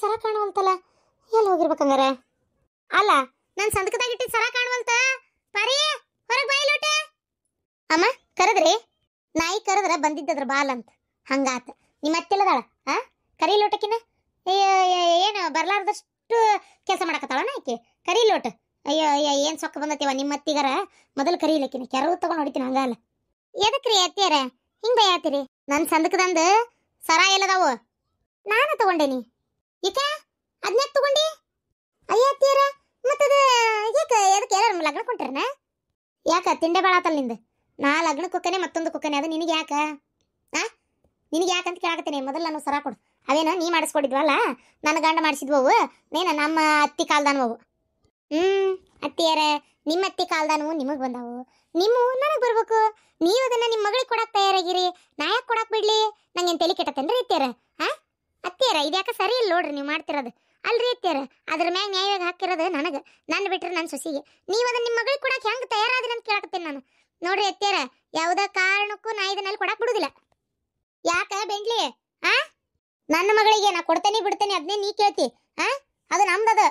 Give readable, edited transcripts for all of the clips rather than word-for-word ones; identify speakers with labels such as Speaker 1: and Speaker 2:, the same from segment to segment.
Speaker 1: ಸರ ಕಾಣುವಲ್ತಲ್ಲ, ಎಲ್ಲಿ ಹೋಗಿರ್ಬೇಕಂಗಾರ? ಅಲ್ಲ, ನನ್ನ ಸಂದಕದಾಗ ಇಟ್ಟಿದ್ದು ಸರ ಕಾಣುವಲ್ತ. ಪರಿ ಹೊರಗೆ ಬಾಯಿಲೋಟ. ಅಮ್ಮ ಕರೆದ್ರಿ? ನಾಯಿ ಕರೆದ್ರ ಬಂದಿದ್ದದ್ರ ಬಾಲ್ ಅಂತ ಹಂಗಾತ. ನಿಮ್ಮ ಅತ್ತೆಲ್ಲದಾಳ ಕರಿ ಲೋಟಕಿನ ಏನು ಬರ್ಲಾರ್ದಷ್ಟು ಕೆಲಸ ಮಾಡಕತ್ತಾಳ ಆಕೆ. ಕರಿ ಲೋಟ. ಅಯ್ಯೋ ಅಯ್ಯ ಏನು ಸೊಕ್ಕ ಬಂದತ್ತೀವ ನಿಮ್ಮ ಅತ್ತಿಗಾರ. ಮೊದಲು ಕರೀಲಕ್ಕಿನ ಕೆರವು ತಗೊಂಡು ಹೊಡಿತೀನಿ ಹಂಗಲ್ಲ. ಎದಕ್ರಿ ಅತ್ತಿಯಾರ ಹಿಂಗೆ ಬೈಯಾತಿರಿ? ನನ್ನ ಸಂದಕದಂದು ಸರ ಎಲ್ಲದಾವು ನಾನು ತಗೊಂಡೇನಿ. ಈಕ ಅದನ್ನೇ ತಗೊಂಡಿ? ಅಯ್ಯ ಅತ್ತಿಯಾರ ಮತ್ತದ ಯಾಕೆ ಅದಕ್ಕೆ ಎಲ್ಲಾರು ಲಗ್ನ ಕೊಟ್ಟಿರನ? ಯಾಕ ತಿಂಡೆ ಬಾಳಾತಲ್ಲ ನಿಂದು? ನಾ ಲಗ್ನಕ್ಕೆ ಹೋಗ್ತಾನೆ ಮತ್ತೊಂದು ಹೋಗ್ತಾನೆ, ಅದು ನಿನಗೆ ಯಾಕ? ನಿನಗೆ ಯಾಕಂತ ಕೇಳಾಕತ್ತೇನೆ. ಮೊದಲು ನಾನು ಸರ ಕೊಡು. ಅವೇನೋ ನೀ ಮಾಡಿಸ್ಕೊಡಿದ್ವಲ್ಲ, ನನ್ನ ಗಂಡ ಮಾಡಿಸಿದ್ವವು, ನೇನ ನಮ್ಮ ಅತ್ತಿ ಕಾಲ್ದಾನವು. ಅತ್ತಿಯಾರ ನಿಮ್ಮ ಅತ್ತಿ ಕಾಲ್ದಾನವು ನಿಮಗೆ ಬಂದಾವು, ನಿಮ್ಮ ನನಗೆ ಬರ್ಬೇಕು. ನೀವು ಅದನ್ನ ನಿಮ್ಮ ಮಗಳಿಗೆ ಕೊಡಕ್ಕೆ ತಯಾರಾಗಿರಿ, ನಾ ಯಾಕೆ ಕೊಡಕ್ಕೆ ಬಿಡ್ಲಿ? ನಂಗೇನು ತಲೆ ಕೆಟ್ಟತ್ತೇನ್ರಿ ಅತ್ತಿಯಾರ? ಅತ್ತಿಯಾರ ಇದ್ಯಾಕೆ ಸರಿ ಇಲ್ಲ ನೋಡ್ರಿ ನೀವು ಮಾಡ್ತಿರೋದು. ಅಲ್ರಿ ಅತ್ತಿಯಾರ ಅದ್ರ ಮ್ಯಾಗ ನ್ಯಾಯವಾಗಿ ಹಾಕಿರೋದು ನನಗೆ, ನನ್ನ ಬಿಟ್ರೆ ನನ್ನ ಸೊಸಿಗೆ. ನೀವು ಅದನ್ನ ನಿಮ್ಮ ಮಗಳಿಗೆ ಕೊಡಕ್ಕೆ ಹೆಂಗೆ ತಯಾರಾದ್ರಿ ಅಂತ ಕೇಳಾಕತ್ತೇನೆ ನಾನು. ನೋಡ್ರಿ ಅತ್ತಿಯಾರ ಯಾವುದೇ ಕಾರಣಕ್ಕೂ ನಾ ಇದನ್ನೆಲ್ಲ ಕೊಡಕ್ಕೆ ಬಿಡುದಿಲ್ಲ. ಯಾಕ ಬೆಂಡ್ಲಿ? ನನ್ನ ಮಗಳಿಗೆ ನಾ ಕೊಡ್ತೇನೆ ಬಿಡ್ತೇನೆ ಅದನ್ನೇ ನೀ ಕೇಳ್ತಿ? ಅದು ನಮ್ದದ.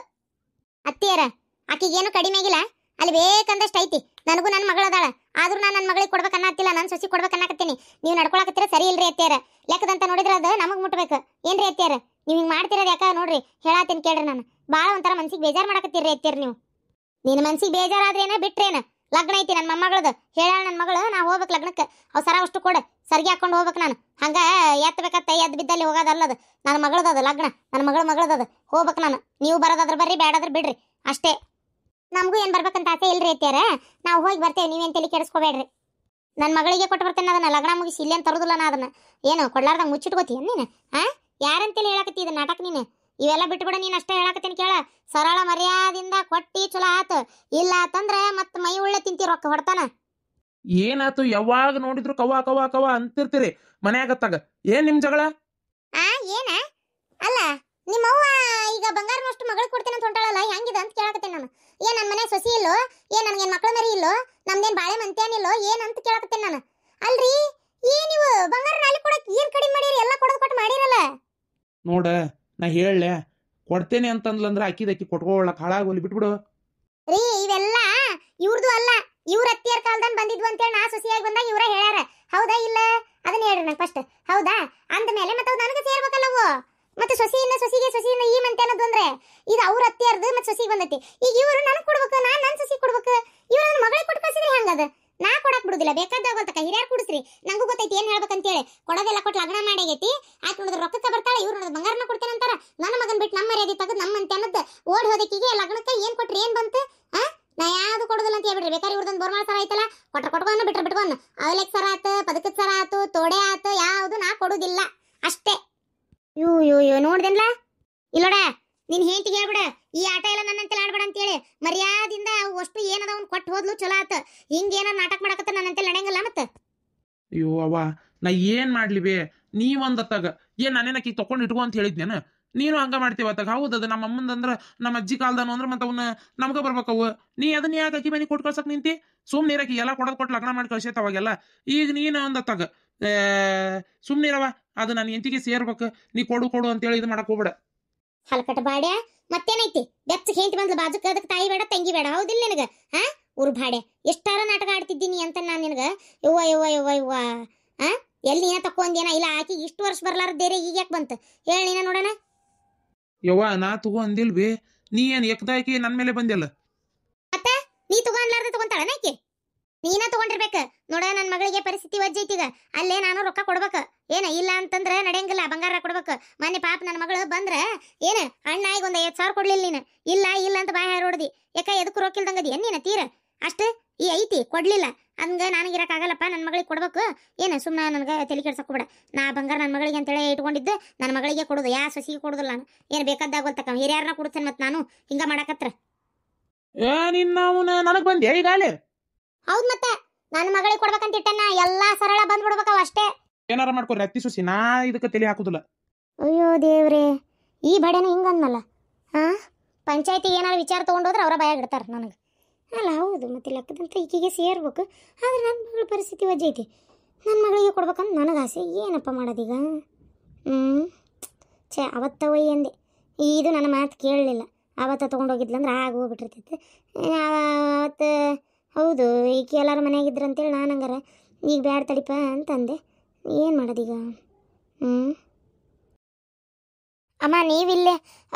Speaker 1: ಅತ್ತಿಯಾರ ಆಕಿಗೇನು ಕಡಿಮೆ ಆಗಿಲ್ಲ, ಅಲ್ಲಿ ಬೇಕಂದಷ್ಟು ಐತಿ. ನನಗೂ ನನ್ನ ಮಗಳದಾಳ, ಆದ್ರೂ ನಾನು ನನ್ನ ಮಗಳಿಗೆ ಕೊಡ್ಬೇಕನ್ನತ್ತಿಲ್ಲ, ನನ್ನ ಸೊಸಿ ಕೊಡ್ಬೇಕನ್ನಕತ್ತೀನಿ. ನೀವು ನಡ್ಕೊಳಕತ್ತೀರ ಸರಿ ಇಲ್ರಿ ಅತ್ತಿಯಾರ. ಲೆಕ್ಕದಂತ ನೋಡಿದ್ರೆ ಅದು ನಮಗೆ ಮುಟ್ಬೇಕು ಏನ್ರಿ ಅತ್ತಿಯಾರ? ನೀವು ಹಿಂಗೆ ಮಾಡ್ತಿರೋದು ಯಾಕ ನೋಡ್ರಿ ಹೇಳಾತೀನಿ ಕೇಳ್ರಿ. ನಾನು ಭಾಳ ಒಂಥರ ಮನ್ಸಿಗೆ ಬೇಜಾರು ಮಾಡಕತ್ತೀರಿ ಅತ್ತಿಯಾರ ನೀವು. ನಿನ್ನ ಮನ್ಸಿಗೆ ಬೇಜಾರಾದ್ರೇನ ಬಿಟ್ರೇನ? ಲಗ್ನ ಐತಿ ನನ್ನ ಮೊಮ್ಮಗಳದು, ಹೇಳ ನನ್ನ ಮಗಳು ನಾ ಹೋಗ್ಬೇಕು ಲಗ್ನಕ್ಕೆ. ಅವು ಸರ ಅಷ್ಟು ಕೊಡು, ಸರಿಗೆ ಹಾಕೊಂಡು ಹೋಗ್ಬೇಕು ನಾನು. ಹಂಗೆ ಎತ್ತಬೇಕತ್ತ ಎದ್ದು ಬಿದ್ದಲ್ಲಿ ಹೋಗೋದಲ್ಲದು. ನನ್ನ ಮಗಳದದು ಲಗ್ನ, ನನ್ನ ಮಗಳದದು ಹೋಗ್ಬೇಕು ನಾನು. ನೀವು ಬರೋದಾದ್ರೆ ಬರ್ರಿ, ಬೇಡಾದ್ರೆ ಬಿಡ್ರಿ ಅಷ್ಟೇ. ನಮಗೂ ಏನು ಬರ್ಬೇಕಂತ ಆಸೆ ಇಲ್ರಿ ಅತ್ತಿಯಾರ, ನಾವು ಹೋಗಿ ಬರ್ತೇವೆ, ನೀವೇನು ತಲೆ ಕೆಡಿಸ್ಕೋಬೇಡ್ರಿ. ನನ್ನ ಮಗಳಿಗೆ ಕೊಟ್ಟು ಬರ್ತೇನೆ ಅದನ್ನ. ಲಗ್ನ ಮುಗಿಸಿ ಇಲ್ಲೇನು ತರೋದಿಲ್ಲ ನಾ ಅದನ್ನ. ಏನು ಕೊಡ್ಲಾರ್ದಂಗೆ ಮುಚ್ಚಿಟ್ಕೋತೀಯ ನೀನು? ಯಾರಂತೇಳಿ ಹೇಳಕತ್ತಿ ಇದು ನಾಟಕ ನೀನು? ಇವೆಲ್ಲ ಬಿಟ್ಬಿಡ ನೀನು ಅಷ್ಟೇ ಹೇಳಕತ್ತೀನಿ ಕೇಳ. ಸರಳ ಮರ್ಯಾದಿಂದ ಕೊಟ್ಟಿ ಚಲೋ ಆತು, ಇಲ್ಲ ಅಂತಂದ್ರೆ ಮತ್ತೆ ಮೈ ಉಳ್ಳೆ ತಿಂತಿ ರೊಕ್ಕ ಹೊಡ್ತಾನ.
Speaker 2: ಏನಾತು? ಯಾವಾಗ ನೋಡಿದ್ರು ಕವಾ ಕವಾ ಕವಾ ಅಂತಿರ್ತೀರಿ ಮನ್ಯಾಗತ್ತಾಗ. ಏನ್ ನಿಮ್ ಜಗಳ?
Speaker 1: ಏನ ಅಲ್ಲ ನಿಮ್ಮವ್ವ ಈಗ ಬಂಗಾರನಷ್ಟು ಮಗಳು ಕೊಡ್ತೇನೆ ಅಂತ ಹೊಂಟಾಳಲ್ಲ, ಹೆಂಗಿದೆ ಅಂತ ಕೇಳಕತ್ತೇನೆ ನಾನು. ಏನ್ ನನ್ನ ಮನೆ ಸೊಸಿ ಇಲ್ಲೋ, ಏನ್ ನನ್ಗೇನ್ ಮಕ್ಳ ಮರಿ ಇಲ್ಲೋ, ನಮ್ದೇನ್ ಬಾಳೆ ಮಂತ್ಯಾನಿಲ್ಲೋ ಏನ್ ಅಂತ ಕೇಳಕತ್ತೇನೆ ನಾನು. ಅಲ್ರಿ ಏನ್ ನೀವು ಬಂಗಾರ ನಾಲಿ ಕೊಡಕ್ ಏನ್ ಕಡಿಮೆ ಮಾಡಿರಿ? ಎಲ್ಲ ಕೊಡೋದ್ ಕೊಟ್ಟು ಮಾಡಿರಲ್ಲ.
Speaker 2: ನೋಡ ನಾ ಹೇಳಲೆ, ಕೊಡ್ತೇನೆ ಅಂತಂದ್ಲಂದ್ರ ಅಕ್ಕಿ ಕೊಟ್ಕೊಳ್ಳಕ್ ಹಾಳಾಗೋಲಿ ಬಿಟ್ಬಿಡು.
Speaker 1: ರೀ ಇವೆಲ್ಲ ಇವ್ರದು ಅಲ್ಲ, ಇವ್ರ ಅತ್ತಿಯರ ಕಾಲದಲ್ಲಿ ಬಂದಿದ್ವು ಅಂತೇಳಿ ನಾ ಸೊಸಿಯಾಗಿ ಬಂದಾಗ ಇವ್ರ ಹೇಳ್ಯಾರ. ಹೌದಾ ಇಲ್ಲ ಅದನ್ನ ಹೇಳ್ರಿ ನಂಗೆ ಫಸ್ಟ್. ಹೌದಾ ಅಂದ್ಮೇಲೆ ಮತ್ತೆ ನನಗೆ ಸೇರ್ಬೇಕಲ್ಲವು. ಮತ್ತೆ ಸೊಸಿಗೆ ಈ ಮಂತೆ ಅನ್ನೋದು ಅಂದ್ರೆ ಇದು ಅವ್ರ ಅತ್ತಿಯರ್ದು ಮತ್ತೆ ಸೊಸಿಗೆ ಬಂದೈತಿ. ಈಗ ಇವರು ನನಗೆ ಕೊಡ್ಬೇಕು, ನಾನು ನನ್ನ ಸೊಸಿಗೆ ಕೊಡ್ಬೇಕು. ಇವ್ರ ನನ್ನ ಮಗಳಿಗೆ ಕೊಟ್ಟು ಕಳ್ಸಿದ್ರೆ ಹೆಂಗದ? ನಾ ಕೊಡಕ್ ಬಿಡುದಿಲ್ಲ, ಬೇಕಾದಾಗೋತಕ ಹಿರಿಯರ್ ಕುಡಿಸ್ರಿ. ನಂಗೂ ಗೊತ್ತೈತಿ ಏನ್ ಹೇಳ್ಬೇಕಂತೇಳಿ. ಕೊಡೋದೆಲ್ಲ ಕೊಟ್ಟು ಲಗ್ನ ಮಾಡಾಗೈತಿ. ಆಕೆ ನೋಡಿದ್ರೆ ರೊಕ್ಕಕ್ಕೆ ಬರ್ತಾಳೆ, ಇವ್ರು ನೋಡಿದ್ರೆ ಬಂಗಾರನ ಕೊಡ್ತೇನೆ ಅಂತಾರ. ನನ್ನ ಮಗನ್ ಬಿಟ್ಟು ನಮ್ಮ ಮರ್ಯಾದೆ ತೆಗೆದು ನಮ್ಮ ಮಂತೆ ಅನ್ನೋದು ಓಡಿ ಹೋದಕ್ಕಿಗೆ ಲಗ್ನಕ್ಕೆ ಏನ್ ಕೊಟ್ರಿ ಏನ್ ಬಂತು? ನಾ ಯಾವ್ದು ಕೊಡೋದಿಲ್ಲ ಅಂತ ಹೇಳ್ಬಿಡ್ರಿ. ಬೇಕಾದ್ರೆ ಇವ್ರದೊಂದು ಬೋರ್ಮಾಳ ಸರ ಐತಲ್ಲ, ಕೊಟ್ಕೊಂಡು ಬಿಟ್ಕೊಂಡು ಅವಲೆಕ್ ಸರ ಆತು, ಪದಕದ ಸರ ಆತು, ತೋಡೆ ಆತು, ಯಾವುದು ನಾ ಕೊಡುದಿಲ್ಲ ಅಷ್ಟೇ. ಯೋ ನೋಡ್ದೆನ್ಲ ಇಲ್ಲೋಡ, ನಿನ್ ಹೆಂಡತಿಗೆ ಹೇಳ್ಬಿಡ ಈ ಆಟ ಎಲ್ಲ ನನ್ನಂತೆಲ್ಲ ಆಡ್ಬೇಡ ಅಂತೇಳಿ. ಮರ್ಯಾದಿಂದ ಅಷ್ಟು ಏನದವನ್ ಕೊಟ್ಟು ಹೋದ್ಲು ಚಲೋ ಆತ. ಹಿಂಗೇನಾರ ನಾಟಕ ಮಾಡಕತ್ತ ನನ್ನಂತೆಲ್ಲ ನಡೆಯಂಗಿಲ್ಲ ಮತ್ತೆ.
Speaker 2: ಅಯ್ಯೋ ಅವ್ವ, ನಾ ಏನ್ ಮಾಡ್ಲಿ ಬೇ? ನೀವೊಂದತ್ತಾಗ ಏನ್ ನಾನೇನಕಿ ತಕೊಂಡ್ ಇಟ್ಕೊ ಅಂತ ಹೇಳಿದ್ನೇನ? ನೀನು ಹಂಗ ಮಾಡ್ತೀವತ್ತಾಗ. ಹೌದದ ನಮ್ಮ ಅಮ್ಮಂದಂದ್ರ ನಮ್ಮ ಅಜ್ಜಿ ಕಾಲ್ದಾನು ಅಂದ್ರೆ ಮತ್ತೆ ಅವನ್ನ ನಮ್ಗ ಬರ್ಬೇಕವು. ನೀ ಅದನ್ನ ಯಾಕೆ ಅಕ್ಕಿ ಮನೆ ಕೊಟ್ಟು ಕಳ್ಸಕ್ ನಿಂತಿ? ಸುಮ್ನಿರಕಿ ಎಲ್ಲ ಕೊಟ್ಟು ಲಗ್ನ ಮಾಡಿ ಕಳ್ಸೈತವಾಗೆಲ್ಲ. ಈಗ ನೀನು ಒಂದತ್ತಾಗ ಸುಮ್ನಿರವ, ಅದು ನನ್ನ ಎಂತಿಗೆ ಸೇರ್ಬೇಕು, ನೀ ಕೊಡು ಅಂತೇಳಿ ಇದು ಮಾಡಕ್ ಹೋಗ್ಬೇಡ.
Speaker 1: ಹಲ್ಕಟ ಬಾಡ್ಯ ಮತ್ತೇನೈತಿ? ಬೆಚ್ಚ ಹೆಂಡತಿ ಬಂದ್ಲು ಬಾಜುಕ, ಅದಕ್ಕೆ ತಾಯಿ ಬೇಡ ತಂಗಿ ಬೇಡ, ಹೌದಿಲ್ಲ ನಿನಗ? ಉರ್ ಬಾಡ್ಯ ಎಷ್ಟಾರ ನಾಟಕ ಆಡ್ತಿದ್ದೀನಿ ಅಂತ ನಾನು ನಿನಗ. ಯವ್ವ ಎಲ್ಲಿ ನೀನ ತಕೊಂದೇನ? ಇಲ್ಲ ಆಕಿಗೆ ಇಷ್ಟು ವರ್ಷ ಬರ್ಲಾರ ಬೇರೆ ಈಗ ಯಾಕೆ ಬಂತು ಹೇಳಿ ನೀನ ನೋಡೋಣ.
Speaker 2: ಯವ್ವ ನಾ ತಗೋ ಅಂದಿಲ್ ಬೇ, ನೀ ಏನ್ ಏಕದಾಕಿ ನನ್ ಮೇಲೆ ಬಂದಿಲ್ಲ.
Speaker 1: ಮತ್ತೆ ನೀ ತಗೊಂಡ್ಲಾರ್ದ ತಗೊಂತಾಳ ನಾಕಿ? ನೀನ ತಗೊಂಡಿರ್ಬೇಕ ನೋಡ. ನನ್ನ ಮಗಳಿಗೆ ಪರಿಸ್ಥಿತಿ ವಜ್ಜೈತಿಗ, ಅಲ್ಲೇ ನಾನು ರೊಕ್ಕ ಕೊಡ್ಬೇಕು. ಏನ ಇಲ್ಲ ಅಂತಂದ್ರೆ ನಡೆಯಂಗಿಲ್ಲ, ಬಂಗಾರ ಕೊಡ್ಬೇಕು. ಮೊನ್ನೆ ಪಾಪ ನನ್ನ ಮಗಳು ಬಂದ್ರ ಏನ ಅಣ್ಣ ಈಗ ಒಂದು 50,000 ಕೊಡ್ಲಿಲ್ಲ ನೀನು. ಇಲ್ಲ ಅಂತ ಬಾಯಿ ಹಾರೋಡ್ದಿ. ಯಾಕ ಎದಕ್ಕೂ ರೊಕ್ಕಿಲ್ದಂಗದಿ ಏನ್ ನೀನ ತೀರ ಅಷ್ಟು ಈ ಐತಿ ಕೊಡ್ಲಿಲ್ಲ ಹಂಗ ನನಗೆ ಇರಕ್ಕಾಗಲ್ಲಪ್ಪ, ನನ್ನ ಮಗಳಿಗೆ ಕೊಡ್ಬೇಕು. ಏನು ಸುಮ್ಮನೆ ನನಗೆ ತಲೆ ಕೆಡ್ಸಕ್ಕೋಬೇಡ. ನಾ ಬಂಗಾರ ನನ್ನ ಮಗಳಿಗೆ ಅಂತೇಳಿ ಇಟ್ಕೊಂಡಿದ್ದು, ನನ್ನ ಮಗಳಿಗೆ ಕೊಡೋದು, ಯಾ ಸೊಸಿಗೆ ಕೊಡೋದಿಲ್ಲ ನಾನು. ಏನು ಬೇಕಾದಾಗೋಲ್ತಕ್ಕ ಹಿರಿಯಾರನ್ನ ಕೊಡ್ತೇನೆ ಮತ್ತೆ ನಾನು ಹಿಂಗ ಮಾಡಕತ್ರ.
Speaker 2: ನನಗ್ ಬಂದೆ ಈಗಾಲೆ?
Speaker 1: ಹೌದ್ ಮತ್ತೆ ನನ್ನ ಮಗಳಿಗೆ ಕೊಡ್ಬೇಕಂತ ಇಟ್ಟನ, ಎಲ್ಲಾ ಸರಳ ಬಂದ್ಬಿಡ್ಬೇಕವ ಅಷ್ಟೇ.
Speaker 2: ಏನಾರ ಮಾಡ್ಕೊರಿ ಅತ್ತಿ ಸೊಸಿ, ನಾ ಇದಕ್ಕೆ ತಲೆ ಹಾಕುದಿಲ್ಲ.
Speaker 1: ಅಯ್ಯೋ ದೇವ್ರೇ, ಈ ಬಡೇನ ಹಿಂಗನ್ನಲ್ಲ. ಪಂಚಾಯತಿ ಏನಾರು ವಿಚಾರ ತಗೊಂಡೋದ್ರೆ ಅವರ ಭಯ ಇಡ್ತಾರ ನನಗೆ. ಅಲ್ಲ ಹೌದು ಮತ್ತೆ ಲೆಕ್ಕದಂತ ಈಕೆಗೆ ಸೇರ್ಬೇಕು. ಆದ್ರೆ ನನ್ನ ಮಗಳ ಪರಿಸ್ಥಿತಿ ವಜ್ಜೈತಿ. ನನ್ನ ಮಗಳಿಗೆ ಕೊಡ್ಬೇಕಂತ ನನಗೆ ಆಸೆ. ಏನಪ್ಪ ಮಾಡೋದೀಗ? ಅವತ್ತವಯ್ಯ ಅಂದೆ, ಇದು ನನ್ನ ಮಾತು ಕೇಳಲಿಲ್ಲ. ಆವತ್ತು ತೊಗೊಂಡೋಗಿದ್ಲಂದ್ರೆ ಆಗ ಹೋಗ್ಬಿಟ್ಟಿರ್ತೈತೆ. ಅವತ್ತು ಹೌದು ಈಕೆ ಎಲ್ಲರೂ ಮನೆಯಾಗಿದ್ರು ಅಂತೇಳಿ ನಾನು ಹಂಗಾರ ಈಗ ಬ್ಯಾಡ ತಡಿಪ ಅಂತಂದೆ. ಏನು ಮಾಡೋದೀಗ? ಅಮ್ಮ ನೀವಿಲ್ಲೇ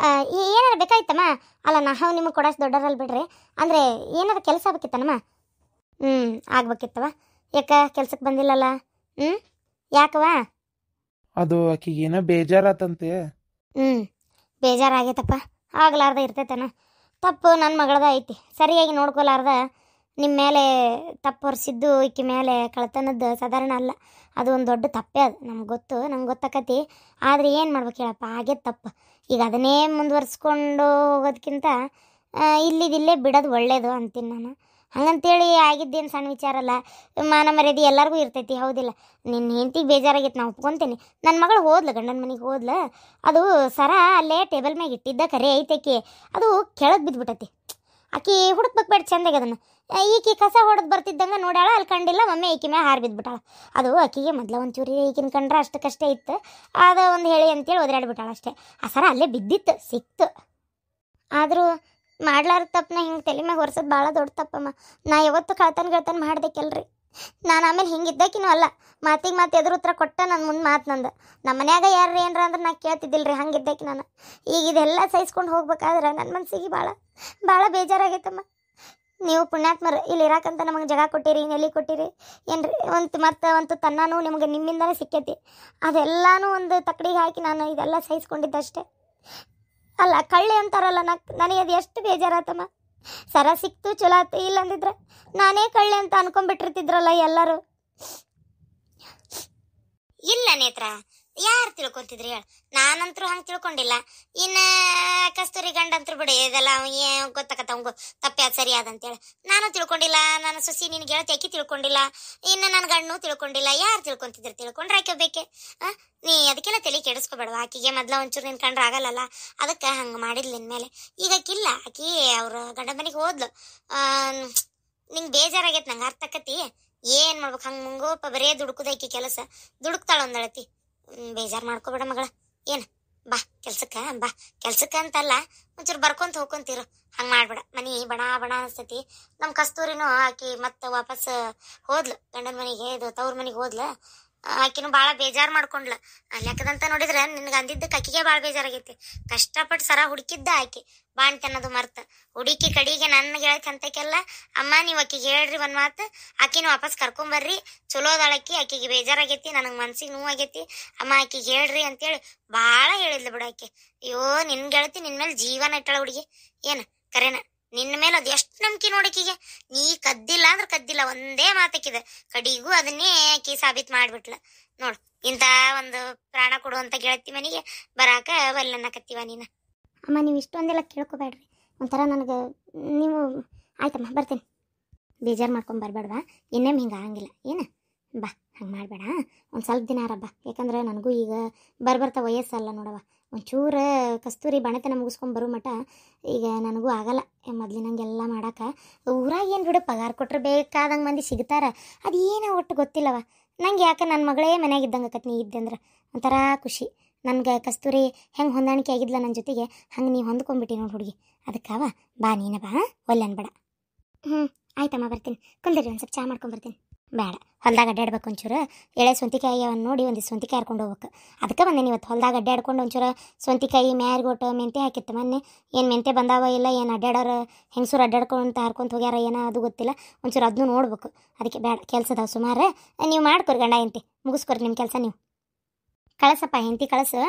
Speaker 1: ಏನಾರು ಬೇಕಾಯ್ತಮ್ಮ? ಅಲ್ಲ ನಾವು ನಿಮಗೆ ಕೊಡೋಷ್ಟು ದೊಡ್ಡರಲ್ಲಿ ಬಿಡ್ರಿ. ಅಂದರೆ ಏನಾರು ಕೆಲಸ ಆಗ್ಬೇಕಿತ್ತನಮ್ಮ? ಆಗ್ಬೇಕಿತ್ತವ. ಯಾಕ ಕೆಲ್ಸಕ್ಕೆ ಬಂದಿಲ್ಲಲ್ಲ? ಯಾಕವ?
Speaker 2: ಅದು ಆಕಿಗೆ ಏನೋ ಬೇಜಾರಾತಂತೆ.
Speaker 1: ಬೇಜಾರಾಗೈತಪ್ಪ. ಆಗ್ಲಾರ್ದ ಇರ್ತೈತನ? ತಪ್ಪು ನನ್ನ ಮಗಳದ ಐತಿ. ಸರಿಯಾಗಿ ನೋಡ್ಕೊಲಾರ್ದ ನಿಮ್ಮ ಮೇಲೆ ತಪ್ಪು ಹೊರಿಸಿದ್ದು ಈಕೆ ಮೇಲೆ ಕಳ್ತನದ್ದು ಸಾಧಾರಣ ಅಲ್ಲ. ಅದು ಒಂದು ದೊಡ್ಡ ತಪ್ಪೇ. ಅದು ನಮ್ಗೆ ಗೊತ್ತು, ನಂಗೆ ಗೊತ್ತಾಕತಿ. ಆದರೆ ಏನು ಮಾಡ್ಬೇಕು ಹೇಳಪ್ಪ, ಹಾಗೆ ತಪ್ಪು. ಈಗ ಅದನ್ನೇ ಮುಂದುವರ್ಸ್ಕೊಂಡು ಹೋಗೋದಕ್ಕಿಂತ ಇಲ್ಲಿದಿಲ್ಲೇ ಬಿಡೋದು ಒಳ್ಳೇದು ಅಂತೀನಿ ನಾನು. ಹಂಗಂತೇಳಿ ಆಗಿದ್ದೇನು ಸಣ್ಣ ವಿಚಾರ ಅಲ್ಲ. ಮಾನ ಮರ್ಯಾದೆ ಎಲ್ಲರಿಗೂ ಇರ್ತೈತಿ, ಹೌದಿಲ್ಲ? ನಿನ್ನ ಹೆಂಡತಿಗೆ ಬೇಜಾರಾಗೈತೆ, ನಾವು ಒಪ್ಕೊತೀನಿ. ನನ್ನ ಮಗಳು ಹೋದ್ಲು, ಗಂಡನ ಮನೆಗೆ ಹೋದ್ಲು. ಅದು ಸರ ಅಲ್ಲೇ ಟೇಬಲ್ ಮ್ಯಾಗ ಇಟ್ಟಿದ್ದ ಕರೆ ಐತೈಕಿ, ಅದು ಕೆಳಗೆ ಬಿದ್ದುಬಿಟ್ಟೈತಿ. ಆಕಿ ಹುಡುಕ್ಬೇಕು ಬೇಡ ಚಂದಾಗಿ ಅದನ್ನು. ಈಕಿ ಕಸ ಹೊಡೆದು ಬರ್ತಿದ್ದಂಗೆ ನೋಡ್ಯಾಳ, ಅಲ್ಲಿ ಕಂಡಿಲ್ಲ. ಒಮ್ಮೆ ಈಕಿ ಮ್ಯಾಗ ಹಾರು ಬಿದ್ದುಬಿಟ್ಟಾಳ. ಅದು ಆಕಿಗೆ ಮೊದಲ ಒಂಚೂರಿ ಈಕಿನ ಕಂಡ್ರೆ ಅಷ್ಟಕ್ಕಷ್ಟೇ ಇತ್ತು. ಅದು ಒಂದು ಹೇಳಿ ಅಂತೇಳಿ ಒದರಾಡ್ಬಿಟ್ಟಾಳ ಅಷ್ಟೇ. ಆ ಸರ ಅಲ್ಲೇ ಬಿದ್ದಿತ್ತು, ಸಿಕ್ತು. ಆದರೂ ಮಾಡ್ಲಾರ್ದ ತಪ್ಪನ ಹಿಂಗೆ ತಲೆ ಮ್ಯಾಗ ಹೊರ್ಸೋದು ಭಾಳ ದೊಡ್ಡ ತಪ್ಪಮ್ಮ. ನಾ ಯಾವತ್ತು ಕಳ್ತನ ಮಾಡ್ಬೇಕಲ್ರಿ. ನಾನು ಆಮೇಲೆ ಹಿಂಗಿದ್ದಕಿನೂ ಅಲ್ಲ, ಮಾತಿಗೆ ಮಾತು ಎದುರು ಉತ್ತರ ಕೊಟ್ಟ ನನ್ನ ಮುಂದೆ ಮಾತು ನಂದು. ನಮ್ಮ ಮನ್ಯಾಗ ಯಾರು ಏನರ ಅಂದ್ರೆ ನಾ ಕೇಳ್ತಿದ್ದಿಲ್ಲ ರೀ. ಹಂಗಿದ್ದಕ್ಕೆ ನಾನು ಈಗ ಇದೆಲ್ಲ ಸಹಿಸ್ಕೊಂಡು ಹೋಗ್ಬೇಕಾದ್ರೆ ನನ್ನ ಮನಸ್ಸಿಗೆ ಭಾಳ ಭಾಳ ಬೇಜಾರಾಗೈತಮ್ಮ. ನೀವು ಪುಣ್ಯಾತ್ಮರು, ಇಲ್ಲಿ ಇರಾಕಂತ ನಮಗೆ ಜಾಗ ಕೊಟ್ಟಿರಿ, ನೆಲೆ ಕೊಟ್ಟಿರಿ ಏನ್ರಿ. ಒಂದು ತನ್ನೂ ನಿಮಗೆ ನಿಮ್ಮಿಂದನೇ ಸಿಕ್ಕೈತಿ. ಅದೆಲ್ಲನೂ ಒಂದು ತಕ್ಕಡಿಗೆ ಹಾಕಿ ನಾನು ಇದೆಲ್ಲ ಸಹಿಸ್ಕೊಂಡಿದ್ದಷ್ಟೇ. ಅಲ್ಲ ಕಳ್ಳಿ ಅಂತಾರಲ್ಲ, ನನಗೆ ಅದು ಎಷ್ಟು ಬೇಜಾರಾತಮ್ಮ. ಸರ ಸಿಕ್ತು ಚಲೋ ಆತು, ಇಲ್ಲ ಅಂದಿದ್ರೆ ನಾನೇ ಕಳ್ಳಿ ಅಂತ ಅನ್ಕೊಂಡ್ಬಿಟ್ಟಿರ್ತಿದ್ರಲ್ಲ ಎಲ್ಲರೂ. ಇಲ್ಲ ನೇತ್ರ, ಯಾರು ತಿಳ್ಕೊತಿದ್ರಿ ಹೇಳ? ನಾನಂತರೂ ಹಂಗೆ ತಿಳ್ಕೊಂಡಿಲ್ಲ. ಇನ್ನು ಕಸ್ತೂರಿ ಗಂಡಂತರು ಬಿಡಿ, ಇದೆಲ್ಲ ಗೊತ್ತಾಕತ್ತ ಅವಂಗು ತಪ್ಪೆ ಅದು ಸರಿ ಅದಂತೇಳಿ ನಾನು ತಿಳ್ಕೊಂಡಿಲ್ಲ. ನನ್ನ ಸೊಸಿ ನಿನ್ನ ಗೆಳತಿ ಆಕಿ ತಿಳ್ಕೊಂಡಿಲ್ಲ, ಇನ್ನು ನನ್ನ ಗಂಡನೂ ತಿಳ್ಕೊಂಡಿಲ್ಲ. ಯಾರು ತಿಳ್ಕೊಂತಿದ್ರು? ತಿಳ್ಕೊಂಡ್ರೆ ಆಕೆ ಬೇಕೆ? ನೀ ಅದಕ್ಕೆಲ್ಲ ತಲೆ ಕೆಡಿಸ್ಕೊಬೇಡವ. ಆಕಿಗೆ ಮೊದ್ಲ ಒಂಚೂರು ನಿನ್ ಕಂಡ್ರೆ ಆಗಲ್ಲಲ್ಲ, ಅದಕ್ಕೆ ಹಂಗೆ ಮಾಡಿದ್ಲು ನಿನ್ನ ಮೇಲೆ. ಈಗ ಆಕಿಲ್ಲ, ಆಕಿ ಅವ್ರ ಗಂಡ ಮನೆಗೆ ಹೋದ್ಲು. ನಿಂಗೆ ಬೇಜಾರಾಗೈತೆ, ನಂಗೆ ಅರ್ಥ ಆಕತಿ. ಏನು ಮಾಡ್ಬೇಕು? ಹಂಗೆ ಮುಂಗೋಪ ಬರೇ ದುಡುಕುದೈಕಿ ಕೆಲಸ ದುಡುಕ್ತಾಳ ಒಂದಳತಿ. ಬೇಜಾರು ಮಾಡ್ಕೋಬೇಡ ಮಗಳ. ಏನು ಬಾ ಕೆಲ್ಸಕ್ಕೆ, ಬಾ ಕೆಲ್ಸಕ್ಕೆ ಅಂತಲ್ಲ, ಒಂಚೂರು ಬರ್ಕೊಂತ ಹೋಗ್ಕೊಂತಿರು. ಹಂಗೆ ಮಾಡ್ಬೇಡ. ಮನೆ ಬಣ ಬಣ ಅನ್ಸ್ತತಿ. ನಮ್ಮ ಕಸ್ತೂರಿನೂ ಆಕಿ ಮತ್ತೆ ವಾಪಸ್ ಹೋದ್ಲು ಗಂಡನ ಮನೆಗೆ, ಇದು ತವ್ರ ಮನೆಗೆ ಹೋದ್ಲು. ಆಕಿನೂ ಭಾಳ ಬೇಜಾರು ಮಾಡ್ಕೊಂಡ್ಲ. ಯಾಕದಂತ ನೋಡಿದ್ರೆ ನಿನ್ಗೆ ಅಂದಿದ್ದಕ್ಕೆ ಆಕಿಗೆ ಭಾಳ ಬೇಜಾರಾಗೈತಿ. ಕಷ್ಟಪಟ್ಟು ಸರ ಹುಡುಕಿದ್ದ ಆಕಿ ಬಾಣ್ತಿ ಅನ್ನೋದು ಮರ್ತ ಹುಡುಕಿ ಕಡಿಗೆ ನನ್ನ ಗೆಳತಿ ಅಂತಕ್ಕೆಲ್ಲ, ಅಮ್ಮ ನೀವು ಆಕಿಗೆ ಹೇಳ್ರಿ ಒಂದು ಮಾತು, ಆಕಿನ ವಾಪಸ್ ಕರ್ಕೊಂಬರ್ರಿ, ಚಲೋದಾಳಕಿ, ಆಕಿಗೆ ಬೇಜಾರಾಗೈತಿ, ನನಗೆ ಮನ್ಸಿಗೆ ನೋವಾಗೈತಿ, ಅಮ್ಮ ಆಕಿಗೆ ಹೇಳ್ರಿ ಅಂತೇಳಿ ಭಾಳ ಹೇಳಿದ್ಲು ಬಿಡು ಆಕೆ. ಅಯ್ಯೋ ನಿನ್ನ ಗೆಳತಿ ನಿನ್ನ ಮೇಲೆ ಜೀವನ ಇಟ್ಟಳ ಹುಡುಗಿ. ಏನು ಕರೆನ? ನಿನ್ನ ಮೇಲೆ ಅದು ಎಷ್ಟು ನಂಬಿಕೆ ನೋಡಕೀಗೆ. ನೀ ಕದ್ದಿಲ್ಲ ಅಂದ್ರೆ ಕದ್ದಿಲ್ಲ ಒಂದೇ ಮಾತಕ್ಕಿದೆ, ಕಡಿಗೂ ಅದನ್ನೇ ಆಕಿ ಸಾಬೀತು ಮಾಡ್ಬಿಟ್ಲ ನೋಡು. ಇಂಥ ಒಂದು ಪ್ರಾಣ ಕೊಡುವಂಥ ಗೆಳತಿ ಮನೆಗೆ ಬರಾಕ ಒಲ್ಲನ್ನಕತ್ತೀವ ನೀನು. ಅಮ್ಮ ನೀವು ಇಷ್ಟೊಂದೆಲ್ಲ ಕೇಳ್ಕೊಬೇಡ್ರಿ. ಒಂಥರ ನನಗೆ ನೀವು ಆಯ್ತಮ್ಮ ಬರ್ತೀನಿ. ಬೇಜಾರು ಮಾಡ್ಕೊಂಡು ಬರಬೇಡವಾ, ಇನ್ನೇನು ಹಿಂಗೆ ಆಗಂಗಿಲ್ಲ. ಏನು ಬಾ, ಹಂಗೆ ಮಾಡಬೇಡ. ಒಂದು ಸ್ವಲ್ಪ ದಿನ ಆರಬ್ಬ, ಯಾಕಂದ್ರೆ ನನಗೂ ಈಗ ಬರ್ತಾ ವಯಸ್ಸಲ್ಲ ನೋಡವ. ಒಂಚೂರು ಕಸ್ತೂರಿ ಬಣತನ ಮುಗಿಸ್ಕೊಂಡು ಬರೋ ಮಟ ಈಗ ನನಗೂ ಆಗಲ್ಲ ಮೊದಲಿನಂಗೆಲ್ಲ ಮಾಡೋಕೆ. ಊರಾಗ ಏನು ಬಿಡು, ಪಗಾರ ಕೊಟ್ಟರೆ ಬೇಕಾದಂಗೆ ಮಂದಿ ಸಿಗ್ತಾರೆ. ಅದು ಏನೋ ಒಟ್ಟು ಗೊತ್ತಿಲ್ಲವ ನಂಗೆ. ಯಾಕೆ ನನ್ನ ಮಗಳೇ ಮನೆಯಾಗಿದ್ದಂಗೆ ಆಕತ್ ನೀ ಇದ್ದೆ ಅಂದ್ರೆ ಒಂಥರ ಖುಷಿ ನನಗೆ. ಕಸ್ತೂರಿ ಹೆಂಗೆ ಹೊಂದಾಣಿಕೆ ಆಗಿದ್ಲ ನನ್ನ ಜೊತೆಗೆ, ಹಂಗೆ ನೀ ಹೊಂದ್ಕೊಂಡ್ಬಿಟ್ಟಿ ನೋಡಿ ಹುಡುಗಿ. ಅದಕ್ಕವ ಬಾ, ನೀನು ಬಾ, ಒಲ್ಲೆ ಅನ್ಬೇಡ. ಆಯ್ತಮ್ಮ ಬರ್ತೀನಿ. ಕುಂದಿರಿ, ಒಂದು ಸ್ವಲ್ಪ ಚಹಾ ಮಾಡ್ಕೊಂಬರ್ತೀನಿ. ಬೇಡ, ಹೊಲ್ದಾಗ ಅಡ್ಡಾಡ್ಬೇಕು ಒಂಚೂರು. ಎಳೆ ಸ್ವಂತಿಕಾಯಿ ಅವನ್ನ ನೋಡಿ ಒಂದಿಷ್ಟು ಸ್ವಂತಿಕಾಯಿ ಹರ್ಕೊಂಡು ಹೋಗ್ಬೇಕು. ಅದಕ್ಕೆ ಬಂದೇನೆ ಇವತ್ತು. ಹೊಲ್ದಾಗ ಅಡ್ಡಾಡ್ಕೊಂಡು ಒಂಚೂರು ಸ್ವಂತಿಕಾಯಿ ಮ್ಯಾರಿಗೋಟು ಮೆಂತೆ ಹಾಕಿತ್ತು ಮೊನ್ನೆ. ಏನು ಮೆಂತೆ ಬಂದಾವ ಇಲ್ಲ, ಏನು ಅಡ್ಡಾಡೋರು ಹೆಂಗಸೂರು ಅಡ್ಡಾಡ್ಕೊಂತ ಹರ್ಕೊಂತ ಹೋಗ್ಯಾರ ಏನೋ ಅದು ಗೊತ್ತಿಲ್ಲ. ಒಂಚೂರು ಅದನ್ನೂ ನೋಡ್ಬೇಕು. ಅದಕ್ಕೆ ಬೇಡ, ಕೆಲ್ಸದಾವ ಸುಮಾರು. ನೀವು ಮಾಡ್ಕೊರಿ ಗಂಡ ಹೆಂಡತಿ, ಮುಗಿಸ್ಕೊರಿ ನಿಮ್ಮ ಕೆಲಸ ನೀವು. ಕಳಿಸಪ್ಪ ಹೆಂಡತಿ ಕಳಿಸು.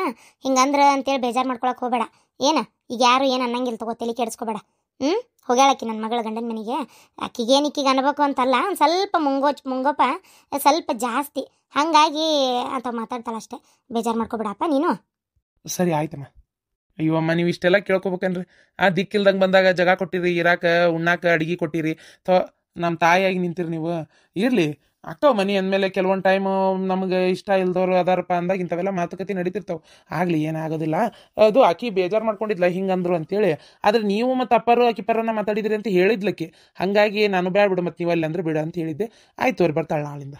Speaker 1: ಹಿಂಗಂದ್ರೆ ಅಂತೇಳಿ ಬೇಜಾರು ಮಾಡ್ಕೊಳಕ್ಕೆ ಹೋಗಬೇಡ. ಏನು ಈಗ ಯಾರು ಏನು ಅನ್ನಂಗಿಲ್ಲ, ತಗೋ, ತಲೆ ಕೆಡಿಸ್ಕೋಬೇಡ. ಹೋಗ್ಯಾಳಕ್ಕಿ ನನ್ನ ಮಗಳ ಗಂಡನ ಮನೆಗೆ. ಆಕಿಗೇನು ಈಕಿಗೆ ಅನ್ಬೇಕು ಅಂತಲ್ಲ, ಒಂದು ಸ್ವಲ್ಪ ಮುಂಗೋಪ ಸ್ವಲ್ಪ ಜಾಸ್ತಿ, ಹಾಗಾಗಿ ಅಂತ ಮಾತಾಡ್ತಾಳೆ ಅಷ್ಟೇ. ಬೇಜಾರು ಮಾಡ್ಕೊಬೇಡಪ್ಪ ನೀನು.
Speaker 2: ಸರಿ ಆಯ್ತಮ್ಮ. ಅಯ್ಯೋ ಅಮ್ಮ, ನೀವು ಇಷ್ಟೆಲ್ಲ ಕೇಳ್ಕೊಬೇಕನ್ರಿ? ಆ ದಿಕ್ಕಿಲ್ದಂಗೆ ಬಂದಾಗ ಜಾಗ ಕೊಟ್ಟಿರಿ, ಇರಾಕ ಉಣ್ಣಾಕ ಅಡುಗೆ ಕೊಟ್ಟಿರಿ, ನಮ್ಮ ತಾಯಿಯಾಗಿ ನಿಂತಿರಿ ನೀವು. ಇರಲಿ ಅಕ್ಕವ ಮನೆ ಅಂದಮೇಲೆ ಕೆಲವೊಂದು ಟೈಮು ನಮಗೆ ಇಷ್ಟ ಇಲ್ದವ್ರು ಅದಾರಪ್ಪ ಅಂದಾಗ ಇಂಥವೆಲ್ಲ ಮಾತುಕತೆ ನಡೀತಿರ್ತಾವೆ. ಆಗಲಿ, ಏನಾಗೋದಿಲ್ಲ. ಅದು ಆಕಿ ಬೇಜಾರು ಮಾಡ್ಕೊಂಡಿದ್ಲ ಹಿಂಗಂದ್ರು ಅಂತೇಳಿ. ಆದರೆ ನೀವು ಮತ್ತು ಅಪ್ಪರು ಆಕಿ ಪರನ ಮಾತಾಡಿದ್ರಿ ಅಂತ ಹೇಳಿದ್ಲಕ್ಕಿ. ಹಾಗಾಗಿ ನಾನು ಬೇಡ ಬಿಡು, ಮತ್ತು ನೀವು ಅಲ್ಲಿ ಅಂದ್ರೆ ಬಿಡು ಅಂತ ಹೇಳಿದ್ದೆ. ಆಯ್ತು ಅವ್ರು ಬರ್ತಾಳೆ ನಾಳಿಂದ.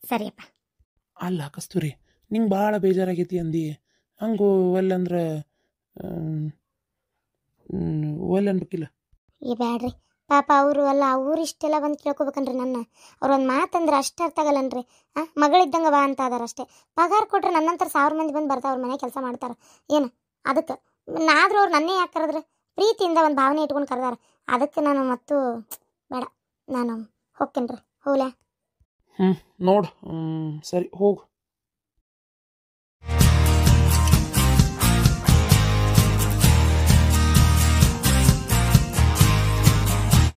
Speaker 1: ಸರಿಯಪ್ಪ.
Speaker 2: ಅಲ್ಲ ಕಸ್ತೂರಿ, ನಿಂಗೆ ಭಾಳ ಬೇಜಾರಾಗೈತಿ ಅಂದು ಹಂಗೂ ಅಲ್ಲಂದ್ರೆ ಒಲ್ಲೆ ಅನ್ಬೇಕಿಲ್ಲ.
Speaker 1: ಈ ಬ್ಯಾಡ್ರಿ ಪಾಪ ಅವರು ಅಲ್ಲ ಅವ್ರು ಇಷ್ಟೆಲ್ಲ ಬಂದು ಕೇಳ್ಕೊಬೇಕನ್ರಿ ನನ್ನ. ಅವ್ರು ಒಂದು ಮಾತಂದ್ರೆ ಅಷ್ಟು ಅರ್ಥ ಆಗಲ್ಲನ್ರಿ. ಮಗಳಿದ್ದಂಗೆ ಬಾ ಅಂತ ಅದಾರ ಅಷ್ಟೇ. ಪಗಾರ ಕೊಟ್ರೆ ನನ್ನಂತರ 1000 ಮಂದಿ ಬಂದು ಬರ್ತಾವ ಅವ್ರ ಮನೆ ಕೆಲಸ ಮಾಡ್ತಾರೆ ಏನು ಅದಕ್ಕೆ. ಆದ್ರೂ ಅವ್ರು ನನ್ನೇ ಯಾಕೆ ಕರೆದ್ರೆ ಪ್ರೀತಿಯಿಂದ ಒಂದು ಭಾವನೆ ಇಟ್ಕೊಂಡು ಕರೆದಾರ. ಅದಕ್ಕೆ ನಾನು ಮತ್ತು ಬೇಡ, ನಾನು ಹೋಗ್ತೇನೆ ರೀ. ಹೋಗ್ಲಾ?
Speaker 2: ನೋಡು, ಸರಿ ಹೋಗು.